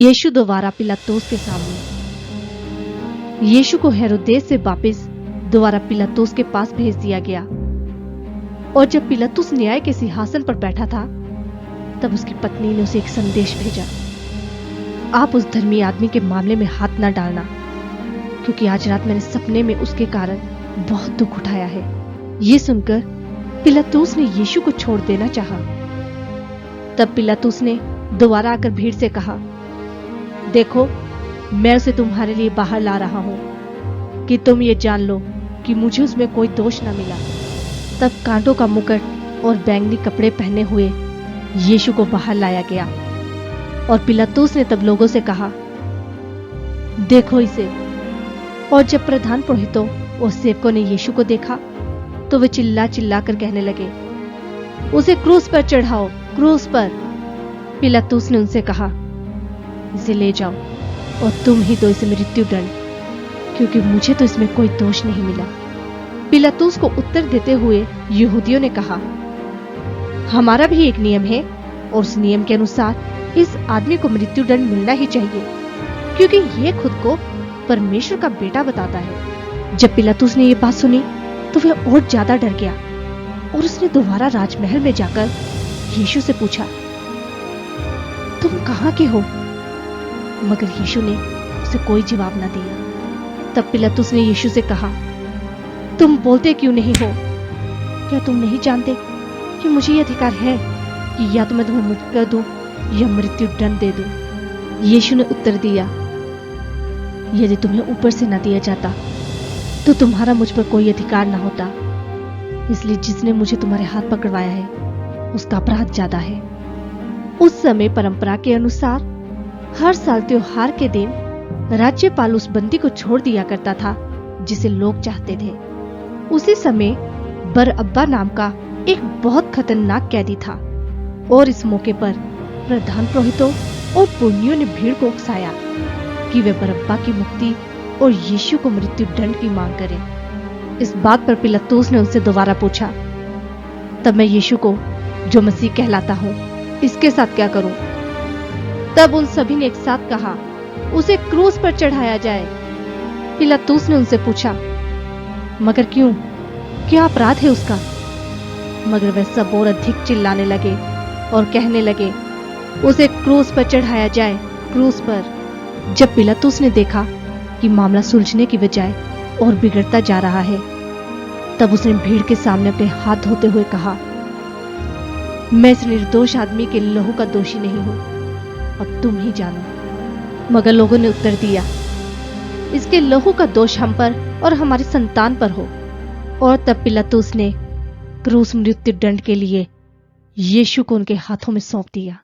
यीशु दोबारा पिलातुस के सामने। यीशु को हेरोदेस से वापस दोबारा पिलातुस के पास भेज दिया गया। और जब पिलातुस न्याय के सिंहासन पर बैठा था, तब उसकी पत्नी ने उसे एक संदेश भेजा। आप उस धर्मी आदमी के मामले में हाथ न डालना, क्योंकि आज रात मैंने सपने में उसके कारण बहुत दुख उठाया है। यह सुनकर पिलातुस ने यीशु को छोड़ देना चाहा। तब पिलातुस ने दोबारा आकर भीड़ से कहा, देखो, मैं उसे तुम्हारे लिए बाहर ला रहा हूं कि तुम ये जान लो कि मुझे उसमें कोई दोष न मिला। तब कांटों का मुकुट और बैंगनी कपड़े पहने हुए यीशु को बाहर लाया गया। और पिलातुस ने तब लोगों से कहा, देखो इसे। और जब प्रधान पुरोहितों और सेवकों ने यीशु को देखा, तो वे चिल्ला चिल्ला कर कहने लगे, उसे क्रूस पर चढ़ाओ, क्रूस पर। पिलातुस ने उनसे कहा, इसे ले जाओ और तुम ही दो इसे मृत्यु दंड, क्योंकि मुझे तो इसमें कोई दोष नहीं मिला। पिलातुस को उत्तर देते हुए यहूदियों ने कहा, हमारा भी एक नियम है और उस नियम के अनुसार इस आदमी को मृत्यु दंड मिलना ही चाहिए, क्योंकि यह खुद को परमेश्वर का बेटा बताता है। जब पिलातुस ने यह बात सुनी, तो वह और ज्यादा डर गया और उसने दोबारा राजमहल में जाकर यीशु से पूछा, तुम कहां के हो? मगर यीशु ने उसे कोई जवाब न दिया। तब पिलातुस ने यीशु से कहा, तुम बोलते क्यों नहीं हो? क्या तुम नहीं जानते कि मुझे यह अधिकार है कि या तो मैं तुम्हें मुक्त कर दूं या मृत्यु दंड दे दूं? यीशु ने उत्तर दिया, यदि तुम्हें ऊपर से न दिया जाता तो तुम्हारा मुझ पर कोई अधिकार न होता। इसलिए जिसने मुझे तुम्हारे हाथ पकड़वाया है, उसका अपराध ज्यादा है। उस समय परंपरा के अनुसार हर साल त्योहार के दिन राज्यपाल उस बंदी को छोड़ दिया करता था जिसे लोग चाहते थे। उसी समय बरअब्बा नाम का एक बहुत खतरनाक कैदी था और इस मौके पर प्रधान पुरोहितों और पुरनियों ने भीड़ को उकसाया कि वे बरअब्बा की मुक्ति और यीशु को मृत्यु दंड की मांग करें। इस बात पर पिलातुस ने उनसे दोबारा पूछा, तब मैं यीशु को, जो मसीह कहलाता हूं, इसके साथ क्या करूं? तब उन सभी ने एक साथ कहा, उसे क्रूस पर चढ़ाया जाए। पिलातुस ने उनसे पूछा, मगर क्यों? क्या अपराध है उसका? मगर वे सब और अधिक चिल्लाने लगे और कहने लगे, उसे क्रूस पर चढ़ाया जाए, क्रूस पर। जब पिलातुस ने देखा कि मामला सुलझने की बजाय और बिगड़ता जा रहा है, तब उसने भीड़ के सामने अपने हाथ धोते हुए कहा, मैं इस निर्दोष आदमी के लहू का दोषी नहीं हूं, अब तुम ही जानो। मगर लोगों ने उत्तर दिया, इसके लहू का दोष हम पर और हमारी संतान पर हो। और तब पिलातुस ने क्रूस मृत्यु दंड के लिए यीशु को उनके हाथों में सौंप दिया।